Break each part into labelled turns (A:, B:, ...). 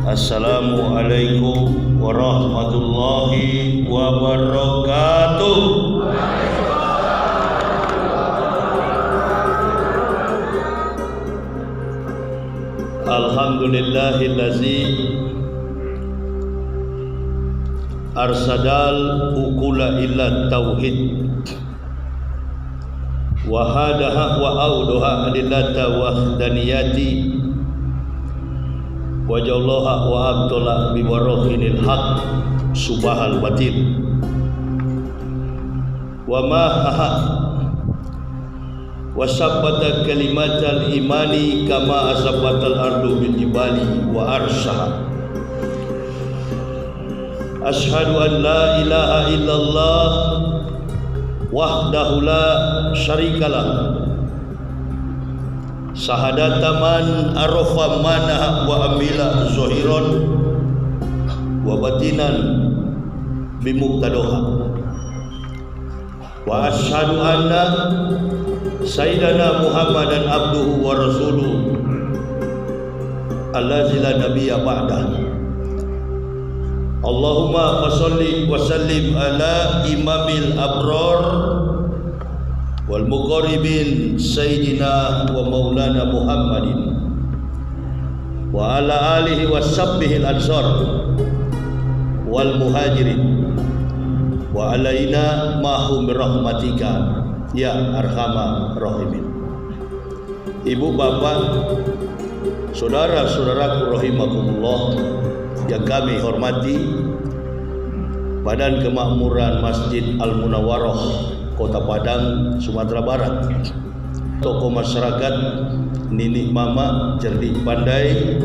A: Assalamualaikum warahmatullahi wabarakatuh. Alhamdulillahillazi arsadal ukula illa tauhid wa hadaha wa auduha adillata wahdaniyati wa jallaha wa abdullah biwarahinil haq subahal batil wa mahaha wa sabbata kalimatal imani kama asabbatal ardu bil jibali wa arshaha. Ashhadu an la ilaha illallah wahdahu la syarikalah sahadata man arafa manah wa amila zahiran wa batinan bimuqtadaha wa ashhadu anna sayyidana Muhammadan abduhu wa rasuluhu allazi la nabiyya ba'dah. Allahumma fasholli wa sallim ala imamil abrar wal muqarribin sayyidina wa maulana Muhammadin wa ala alihi wa sahbihil ansar wal muhajirin wa alaina mahum birahmatika ya arhamar rahimin. Ibu bapak, saudara-saudaraku rahimakumullah yang kami hormati, Badan Kemakmuran Masjid Al-Munawwarah Kota Padang, Sumatera Barat, tokoh masyarakat, Nini Mama, cerdik pandai,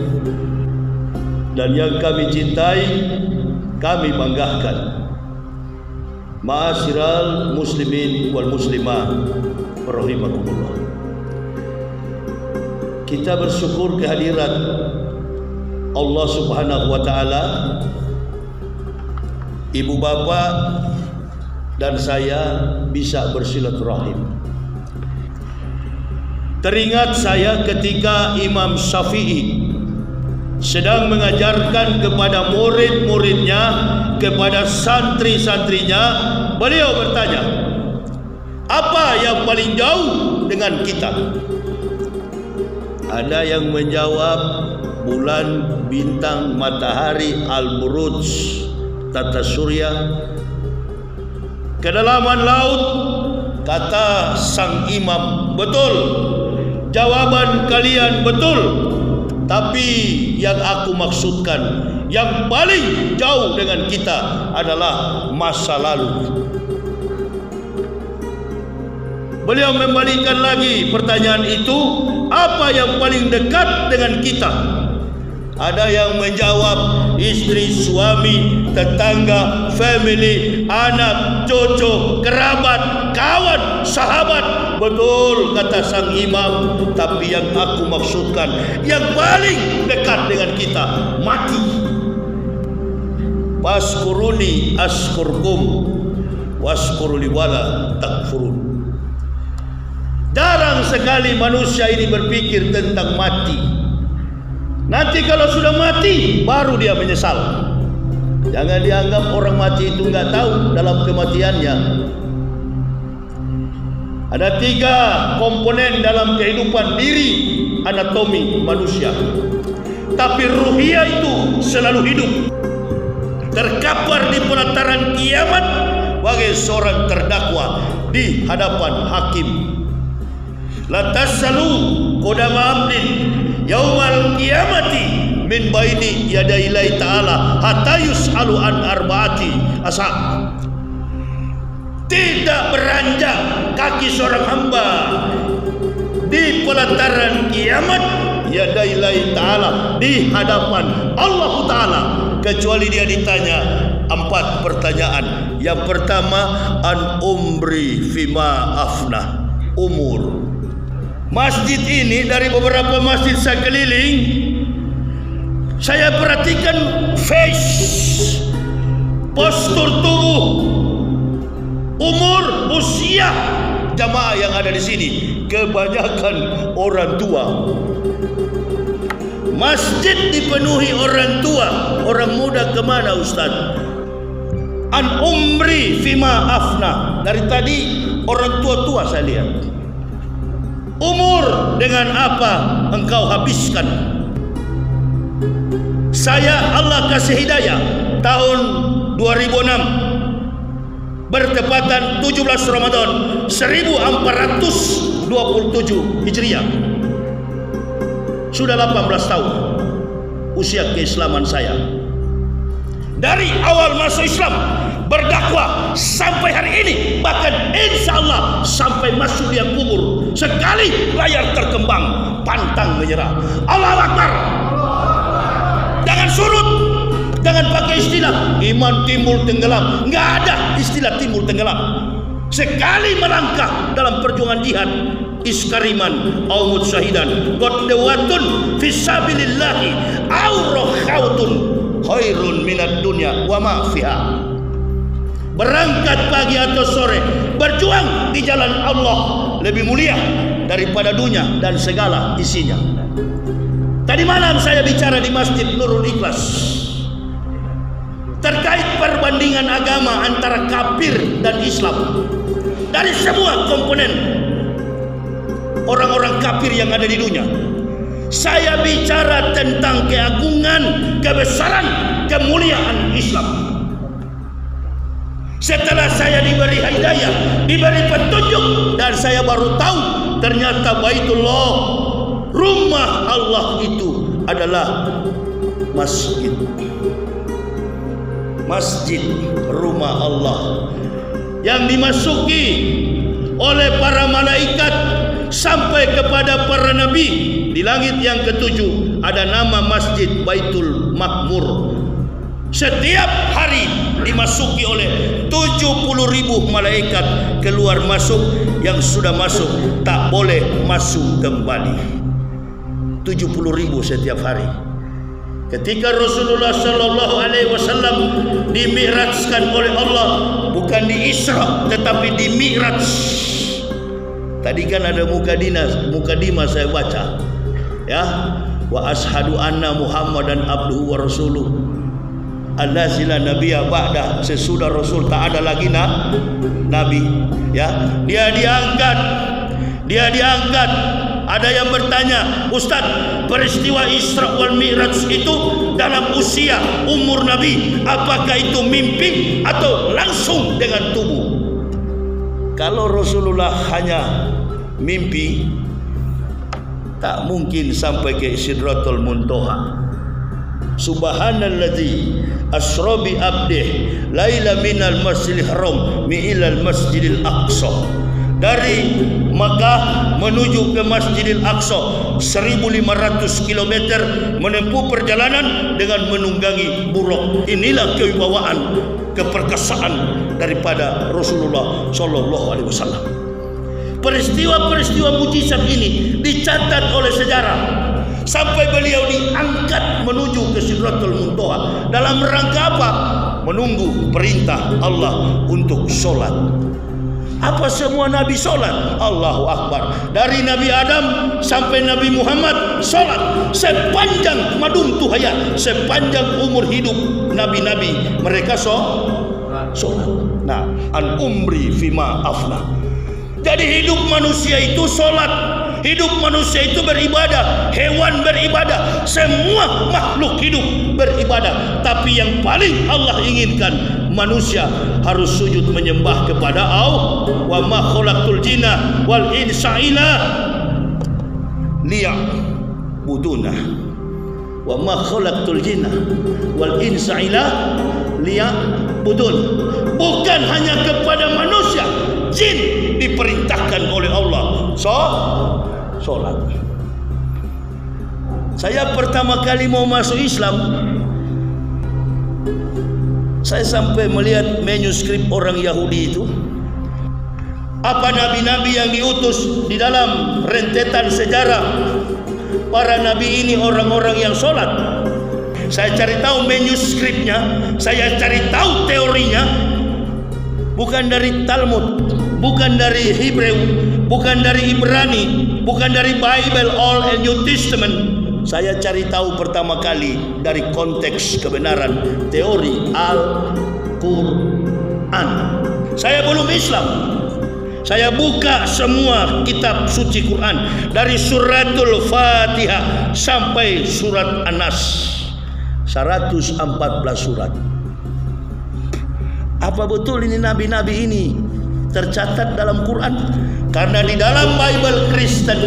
A: dan yang kami cintai, kami banggakan. Ma'asyiral muslimin wal muslimah rahimakumullah. Kita bersyukur kehadiran Allah Subhanahu wa taala, ibu bapak dan saya bisa bersilaturahim. Teringat saya ketika Imam Syafi'i sedang mengajarkan kepada murid-muridnya, kepada santri-santrinya, beliau bertanya, apa yang paling jauh dengan kita? Ada yang menjawab bulan, bintang, matahari, al-buruj, tata surya, kedalaman laut. Kata sang imam, betul, jawaban kalian betul, tapi yang aku maksudkan, yang paling jauh dengan kita adalah masa lalu. Beliau membalikan lagi pertanyaan itu, apa yang paling dekat dengan kita? Ada yang menjawab istri, suami, tetangga, family, anak, cucu, kerabat, kawan, sahabat. Betul kata sang imam, tapi yang aku maksudkan, yang paling dekat dengan kita, mati. Waskuruni askurkum waskuruli wala takfurun. Jarang sekali manusia ini berpikir tentang mati. Nanti kalau sudah mati, baru dia menyesal. Jangan dianggap orang mati itu nggak tahu dalam kematiannya. Ada 3 komponen dalam kehidupan diri anatomi manusia, tapi ruhiyah itu selalu hidup, terkapar di pelataran kiamat sebagai seorang terdakwa di hadapan hakim. La tasalu qadama abdin yaumal qiyamati min baini yadaillahi ta'ala hatta yus'alu an arba'ati asab. Tidak beranjak kaki seorang hamba di pelataran kiamat yadaillahi ta'ala, di hadapan Allah Ta'ala, kecuali dia ditanya 4 pertanyaan. Yang pertama, an umri fima afna, umur. Masjid ini, dari beberapa masjid saya keliling, saya perhatikan face, postur tubuh, umur, usia jamaah yang ada di sini kebanyakan orang tua. Masjid dipenuhi orang tua. Orang muda kemana Ustaz? An umri fima afna. Dari tadi orang tua-tua saya lihat. Umur dengan apa engkau habiskan? Saya Allah kasih hidayah tahun 2006 bertepatan 17 Ramadan 1427 Hijriah. Sudah 18 tahun usia keislaman saya. Dari awal masuk Islam, berdakwah sampai hari ini, bahkan insya Allah sampai masuk liang kubur, sekali layar terkembang, pantang menyerah. Allahu Akbar. Jangan surut, jangan pakai istilah iman timbul tenggelam. Nggak ada istilah timbul tenggelam. Sekali melangkah dalam perjuangan jihad, iskariman au mutsyahidan qadwatun fisabilillahi au rakhautun khairun minad dunya wa ma fiha. Berangkat pagi atau sore, berjuang di jalan Allah lebih mulia daripada dunia dan segala isinya. Tadi malam saya bicara di Masjid Nurul Ikhlas terkait perbandingan agama antara kafir dan Islam. Dari semua komponen orang-orang kafir yang ada di dunia, saya bicara tentang keagungan, kebesaran, kemuliaan Islam. Setelah saya diberi hidayah, diberi petunjuk, dan saya baru tahu ternyata Baitullah, rumah Allah itu adalah masjid. Masjid, rumah Allah yang dimasuki oleh para malaikat sampai kepada para nabi. Di langit yang ketujuh ada nama Masjid Baitul Makmur. Setiap hari dimasuki oleh 70.000 malaikat, keluar masuk, yang sudah masuk tak boleh masuk kembali. 70.000 setiap hari. Ketika Rasulullah sallallahu alaihi wasallam dimi'rajkan oleh Allah, bukan di Isra tetapi di Mi'raj. Tadi kan ada mukadimah saya baca. Ya, wa ashadu anna Muhammadan abduhu wa rasuluh. Allazi la nabiyya ba'da, sesudah Rasul tak ada lagi nabi. Ya, dia diangkat. Ada yang bertanya, Ustaz, peristiwa Isra wal Mi'raj itu dalam usia umur Nabi, apakah itu mimpi atau langsung dengan tubuh? Kalau Rasulullah hanya mimpi, tak mungkin sampai ke Sidratul Muntaha. Subhanalladzi asra bi abdih laila minal masjidil haram ilal masjidil aqsa. Dari Makkah menuju ke Masjidil Aqsa 1500 km, menempuh perjalanan dengan menunggangi buruk. Inilah kewibawaan, keperkasaan daripada Rasulullah sallallahu alaihi wasallam. Peristiwa-peristiwa mujizat ini dicatat oleh sejarah sampai beliau diangkat menuju ke Sidratul Muntaha. Dalam rangka apa? Menunggu perintah Allah untuk sholat. Apa semua Nabi sholat? Allahu Akbar. Dari Nabi Adam sampai Nabi Muhammad sholat. Sepanjang madum tuhaya, sepanjang umur hidup Nabi-Nabi, mereka sholat. Nah, an umri fima afna. Jadi hidup manusia itu sholat. Hidup manusia itu beribadah. Hewan beribadah. Semua makhluk hidup beribadah. Tapi yang paling Allah inginkan, manusia harus sujud menyembah kepada Allah. Wa ma khalaqtul jinna wal insa illa liya'buduna. Wa ma khalaqtul jinna wal insa illa liya'budun. Bukan hanya kepada manusia, jin diperintahkan oleh Allah sholat. Saya pertama kali mau masuk Islam, saya sampai melihat manuskrip orang Yahudi itu. Apa nabi-nabi yang diutus di dalam rentetan sejarah, para nabi ini orang-orang yang sholat. Saya cari tahu manuskripnya, saya cari tahu teorinya. Bukan dari Talmud, bukan dari Hebrew, bukan dari Ibrani, bukan dari Bible Old and New Testament, saya cari tahu pertama kali dari konteks kebenaran teori Al-Quran. Saya belum Islam. Saya buka semua kitab suci Quran dari suratul Fatihah sampai surat An-Nas, 114 surat. Apa betul ini nabi-nabi ini tercatat dalam Quran? Karena di dalam Bible Kristen,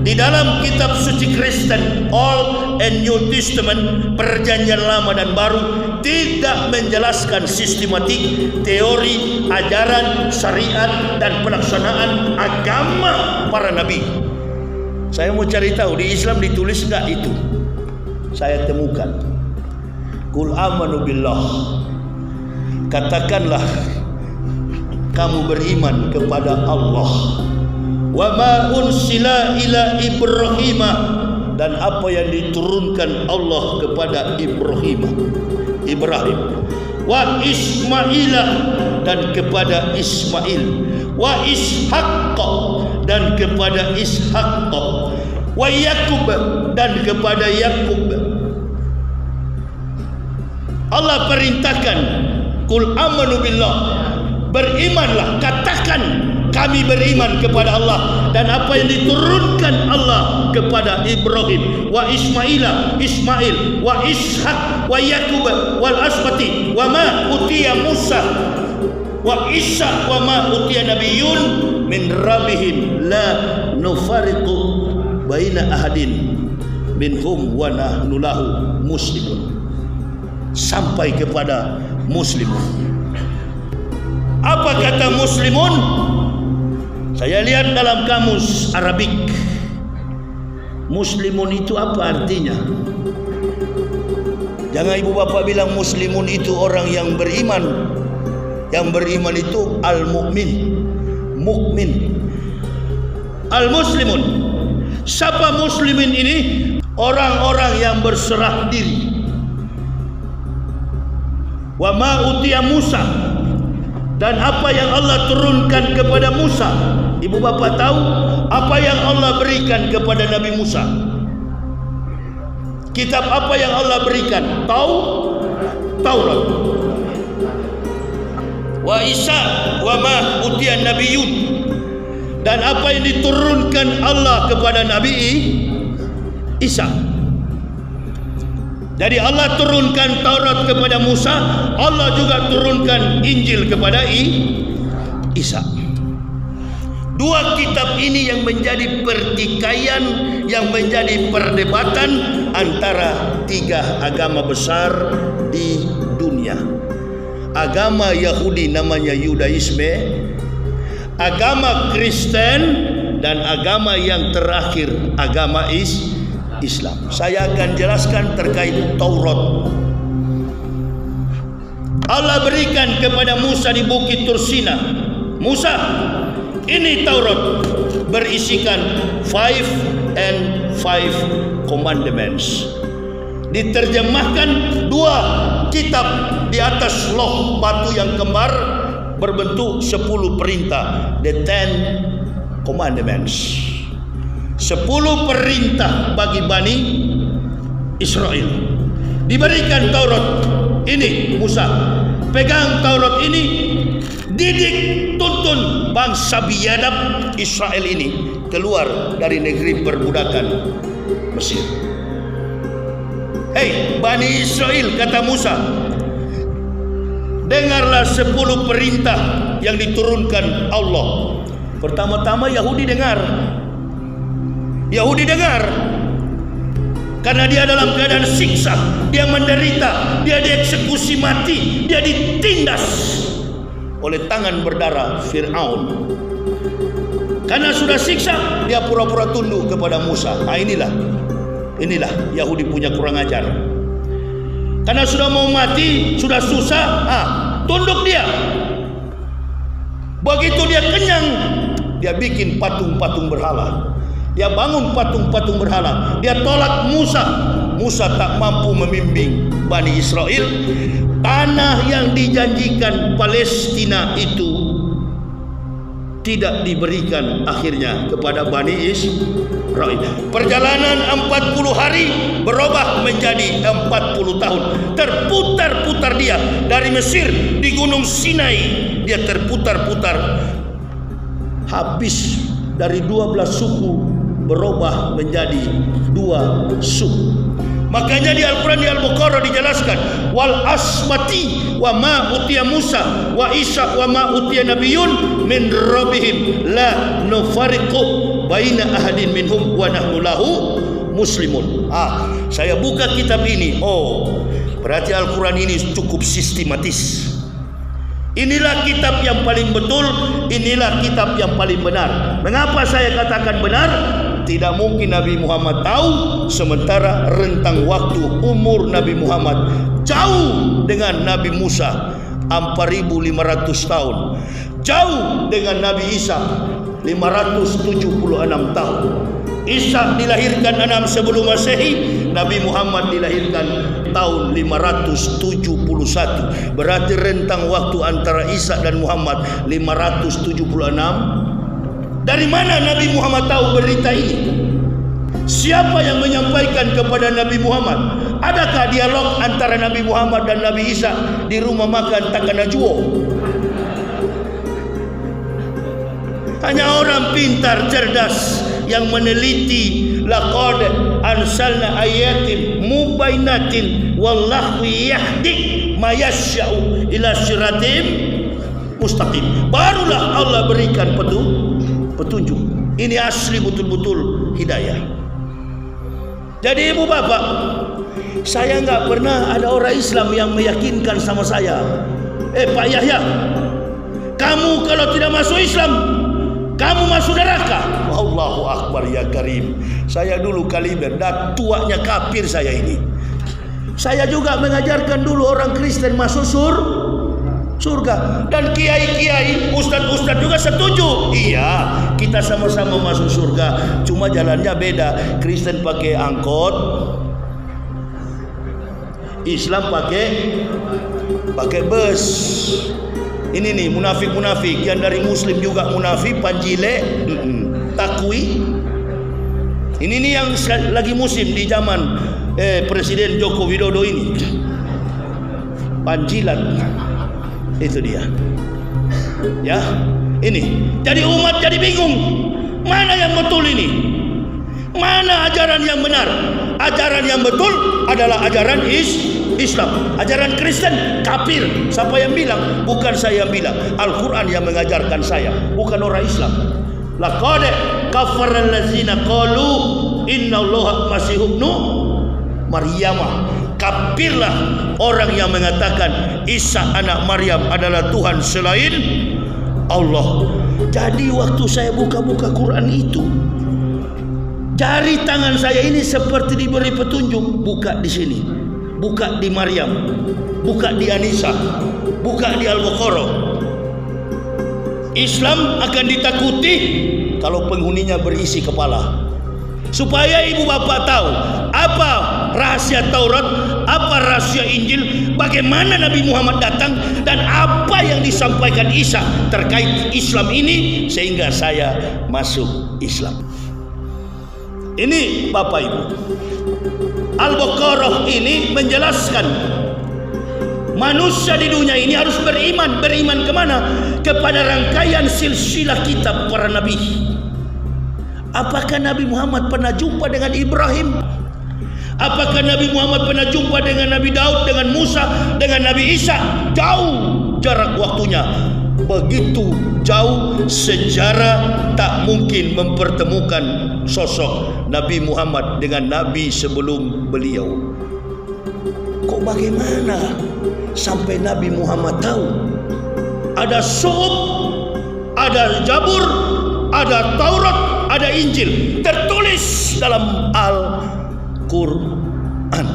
A: di dalam kitab suci Kristen, Old and New Testament, perjanjian lama dan baru, tidak menjelaskan sistematik, teori, ajaran, syariat dan pelaksanaan agama para nabi. Saya mau cari tahu di Islam ditulis enggak itu. Saya temukan. Qul amanu billah. Katakanlah kamu beriman kepada Allah. Wa ma unsila ila Ibrahim, dan apa yang diturunkan Allah kepada Ibrahim. Wa Ismail, dan kepada Ismail. Wa Ishaq, dan kepada Ishaq. Wa Yakub, dan kepada Yakub. Allah perintahkan, qul amanu billah, berimanlah, katakan kami beriman kepada Allah dan apa yang diturunkan Allah kepada Ibrahim, wa Ismail, wa Ishaq, wa Yakub, wal asbati, wa ma utiya Musa, wa Isa, wa ma utiya nabiyyun min rabbihim la nufariqu baina ahadin minhum wa nahnu lahu muslimun. Sampai kepada muslimun. Apa kata muslimun? Saya lihat dalam kamus Arabik. Muslimun itu apa artinya? Jangan ibu bapak bilang muslimun itu orang yang beriman. Yang beriman itu al-mu'min, mukmin. Al-muslimun. Siapa muslimin ini? Orang-orang yang berserah diri. Wa ma utiya Musa, dan apa yang Allah turunkan kepada Musa. Ibu bapak tahu apa yang Allah berikan kepada Nabi Musa? Kitab apa yang Allah berikan? Taurat. Wa Isa wa ma utiya nabiyyun, dan apa yang diturunkan Allah kepada Nabi Isa. Jadi Allah turunkan Taurat kepada Musa, Allah juga turunkan Injil kepada Isa. Dua kitab ini yang menjadi pertikaian, yang menjadi perdebatan antara tiga agama besar di dunia. Agama Yahudi namanya Yudaisme, agama Kristen, dan agama yang terakhir agama Islam. Saya akan jelaskan terkait Taurat. Allah berikan kepada Musa di Bukit Tursina. Musa, ini Taurat berisikan 5 commandments. Diterjemahkan dua kitab di atas loh batu yang kembar berbentuk 10 perintah, the 10 commandments. 10 perintah bagi Bani Israel. Diberikan Taurat ini Musa, pegang Taurat ini, didik, tuntun bangsa biadab Israel ini keluar dari negeri perbudakan Mesir. Hei Bani Israel, kata Musa, dengarlah 10 perintah yang diturunkan Allah. Pertama-tama Yahudi dengar. Karena dia dalam keadaan siksa, dia menderita, dia dieksekusi mati, dia ditindas oleh tangan berdarah Fir'aun. Karena sudah siksa, dia pura-pura tunduk kepada Musa. Inilah Yahudi punya kurang ajar. Karena sudah mau mati, sudah susah, tunduk dia. Begitu dia kenyang, dia bikin patung-patung berhala. Dia bangun patung-patung berhala. Dia tolak Musa. Musa tak mampu membimbing Bani Israel. Tanah yang dijanjikan Palestina itu tidak diberikan akhirnya kepada Bani Perjalanan 40 hari berubah menjadi 40 tahun. Terputar-putar dia dari Mesir di Gunung Sinai. Dia terputar-putar. Habis dari 12 suku berubah menjadi 2 suku. Makanya di Al-Quran, di Al-Baqarah dijelaskan, wal asmati wa ma utiya Musa wa Isa wa ma utiya nabiyun min rabbihim la nufariqu baina ahadin minhum wa nahnu lahu muslimun. Saya buka kitab ini. Berarti Al-Quran ini cukup sistematis. Inilah kitab yang paling betul, inilah kitab yang paling benar. Mengapa saya katakan benar? Tidak mungkin Nabi Muhammad tahu, sementara rentang waktu umur Nabi Muhammad jauh dengan Nabi Musa 4.500 tahun, jauh dengan Nabi Isa 576 tahun. Isa dilahirkan 6 sebelum Masehi, Nabi Muhammad dilahirkan tahun 571. Berarti rentang waktu antara Isa dan Muhammad 576. Dari mana Nabi Muhammad tahu berita ini? Siapa yang menyampaikan kepada Nabi Muhammad? Adakah dialog antara Nabi Muhammad dan Nabi Isa di rumah makan Takanajuo? Hanya orang pintar, cerdas yang meneliti. Laqad ansalna ayatin mubainatin wallahu yahdi ma yasya'u ila siratim mustaqim. Barulah Allah berikan petunjuk. Ini asli betul-betul hidayah. Jadi ibu bapak, saya nggak pernah ada orang Islam yang meyakinkan sama saya, Pak Yahya, kamu kalau tidak masuk Islam, kamu masuk neraka. Allahu Akbar ya Karim. Saya dulu kaliber, dah tuanya kafir saya ini. Saya juga mengajarkan dulu orang Kristen masuk surga. Dan kiai-kiai, ustadz-ustadz juga setuju. Iya, kita sama-sama masuk surga. Cuma jalannya beda. Kristen pakai angkot, Islam pakai bus. Ini nih munafik-munafik yang dari Muslim juga munafik, panjile, takwi. Ini nih yang lagi musim di zaman Presiden Joko Widodo ini. Panjilat. Itu dia. Ya, ini. Jadi umat jadi bingung. Mana yang betul ini? Mana ajaran yang benar? Ajaran yang betul adalah ajaran Islam. Ajaran Kristen kafir. Siapa yang bilang? Bukan saya yang bilang. Al-Quran yang mengajarkan saya, bukan orang Islam. Laqad kafara allazina qalu innallaha masih ibnu Maryam. Kafirlah orang yang mengatakan Isa anak Maryam adalah Tuhan selain Allah. Jadi waktu saya buka-buka Quran itu, jari tangan saya ini seperti diberi petunjuk. Buka di sini, buka di Maryam, buka di Anisa, buka di Al-Baqarah. Islam akan ditakuti kalau penghuninya berisi kepala. Supaya ibu bapak tahu apa rahasia Taurat, apa rahasia Injil, bagaimana Nabi Muhammad datang, dan apa yang disampaikan Isa terkait Islam ini, sehingga saya masuk Islam. Ini bapak ibu, Al-Baqarah ini menjelaskan manusia di dunia ini harus beriman. Beriman kemana? Kepada rangkaian silsilah kitab para nabi. Apakah Nabi Muhammad pernah jumpa dengan Ibrahim? Apakah Nabi Muhammad pernah jumpa dengan Nabi Daud, dengan Musa, dengan Nabi Isa? Jauh jarak waktunya. Begitu jauh, sejarah tak mungkin mempertemukan sosok Nabi Muhammad dengan Nabi sebelum beliau. Kok bagaimana sampai Nabi Muhammad tahu? Ada Suhuf, ada Zabur, ada Taurat, ada Injil tertulis dalam Al-Quran.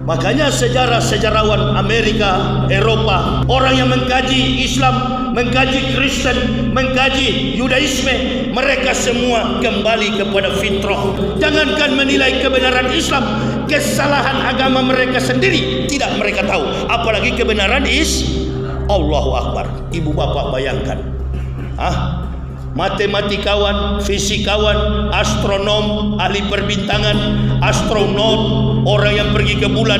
A: Makanya sejarawan Amerika, Eropa, orang yang mengkaji Islam, mengkaji Kristen, mengkaji Yudaisme, mereka semua kembali kepada fitrah. Jangankan menilai kebenaran Islam, kesalahan agama mereka sendiri tidak mereka tahu, apalagi kebenaran Allahu Akbar. Ibu bapak bayangkan, Matematikawan, fisikawan, astronom, ahli perbintangan, astronaut, orang yang pergi ke bulan,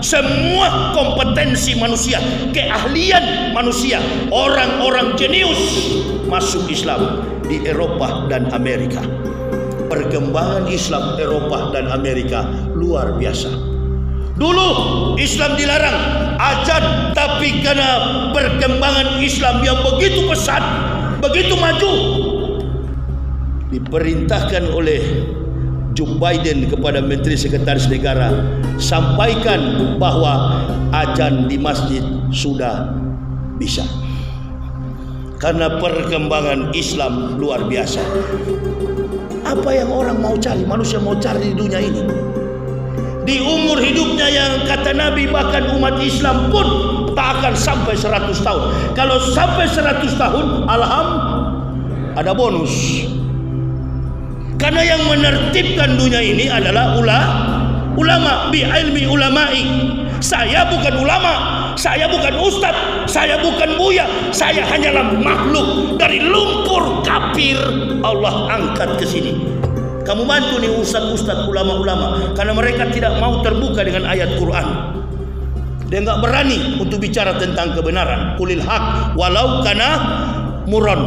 A: semua kompetensi manusia, keahlian manusia, orang-orang jenius masuk Islam di Eropa dan Amerika. Perkembangan Islam Eropa dan Amerika luar biasa. Dulu Islam dilarang azan, tapi karena perkembangan Islam yang begitu pesat, begitu maju, diperintahkan oleh Joe Biden kepada Menteri Sekretaris Negara, sampaikan bahwa azan di masjid sudah bisa. Karena perkembangan Islam luar biasa. Apa yang orang mau cari, manusia mau cari di dunia ini? Di umur hidupnya yang kata Nabi, bahkan umat Islam pun tak akan sampai 100 tahun. Kalau sampai 100 tahun, alhamdulillah, ada bonus. Karena yang menertibkan dunia ini adalah ulama, bi ilmi ulama'i. Saya bukan ulama, saya bukan ustadz, saya bukan buya, saya hanyalah makhluk dari lumpur kafir Allah angkat ke sini. Kamu bantu nih ustadz-ustadz, ulama-ulama, karena mereka tidak mau terbuka dengan ayat Quran. Dia nggak berani untuk bicara tentang kebenaran. Qulil haq walau kana muron.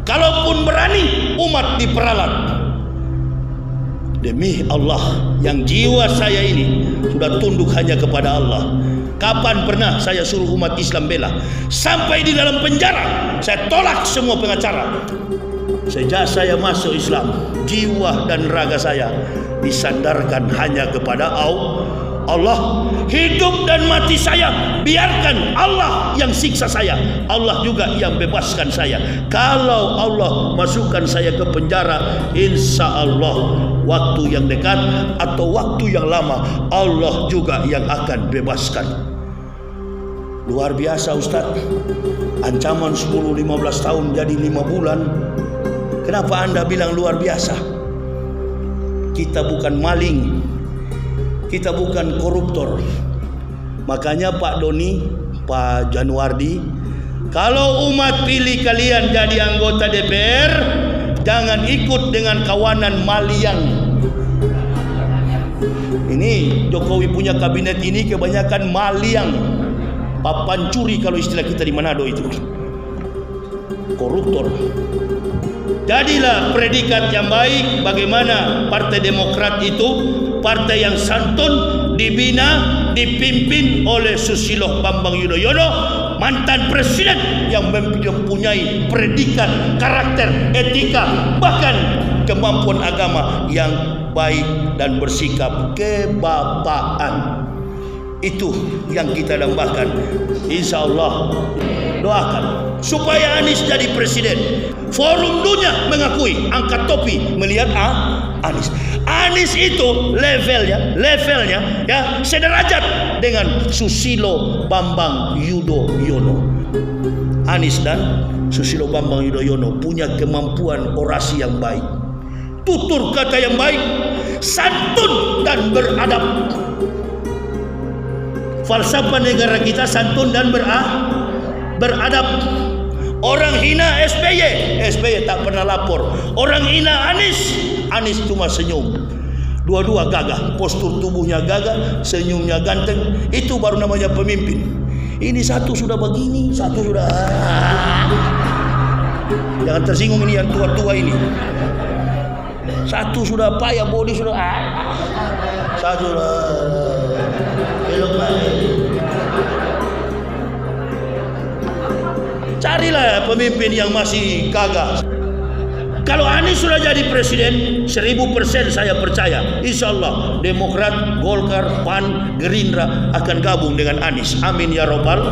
A: Kalaupun berani, umat diperalat. Demi Allah, yang jiwa saya ini sudah tunduk hanya kepada Allah. Kapan pernah saya suruh umat Islam bela? Sampai di dalam penjara, saya tolak semua pengacara. Sejak saya masuk Islam, jiwa dan raga saya disandarkan hanya kepada Allah. Hidup dan mati saya biarkan Allah yang siksa saya, Allah juga yang bebaskan saya. Kalau Allah masukkan saya ke penjara, insya Allah waktu yang dekat atau waktu yang lama, Allah juga yang akan bebaskan. Luar biasa Ustaz. Ancaman 10-15 tahun jadi 5 bulan. Kenapa Anda bilang luar biasa? Kita bukan maling, kita bukan koruptor. Makanya Pak Doni, Pak Januardi, kalau umat pilih kalian jadi anggota DPR, jangan ikut dengan kawanan maliang. Ini Jokowi punya kabinet ini kebanyakan maliang, papan curi kalau istilah kita di Manado itu, koruptor. Jadilah predikat yang baik. Bagaimana Partai Demokrat itu partai yang santun, dibina, dipimpin oleh Susilo Bambang Yudhoyono, mantan presiden yang mempunyai predikat, karakter, etika, bahkan kemampuan agama yang baik dan bersikap kebapaan. Itu yang kita dambakan. Insya Allah doakan supaya Anies jadi presiden. Forum dunia mengakui, angkat topi melihat Anies. Anies itu levelnya ya sederajat dengan Susilo Bambang Yudhoyono. Anies dan Susilo Bambang Yudhoyono punya kemampuan orasi yang baik, tutur kata yang baik, santun dan beradab. Falsafah negara kita santun dan beradab. Orang hina SBY tak pernah lapor. Orang hina Anies cuma senyum. Dua-dua gagah, postur tubuhnya gagah, senyumnya ganteng. Itu baru namanya pemimpin. Ini satu sudah begini, satu sudah jangan tersinggung ini yang tua-tua ini. Satu sudah payah, body sudah satu sudah belok lagi. Carilah pemimpin yang masih gagah. Kalau Anies sudah jadi presiden, 1000% saya percaya, insya Allah Demokrat, Golkar, PAN, Gerindra akan gabung dengan Anies. Amin ya robbal.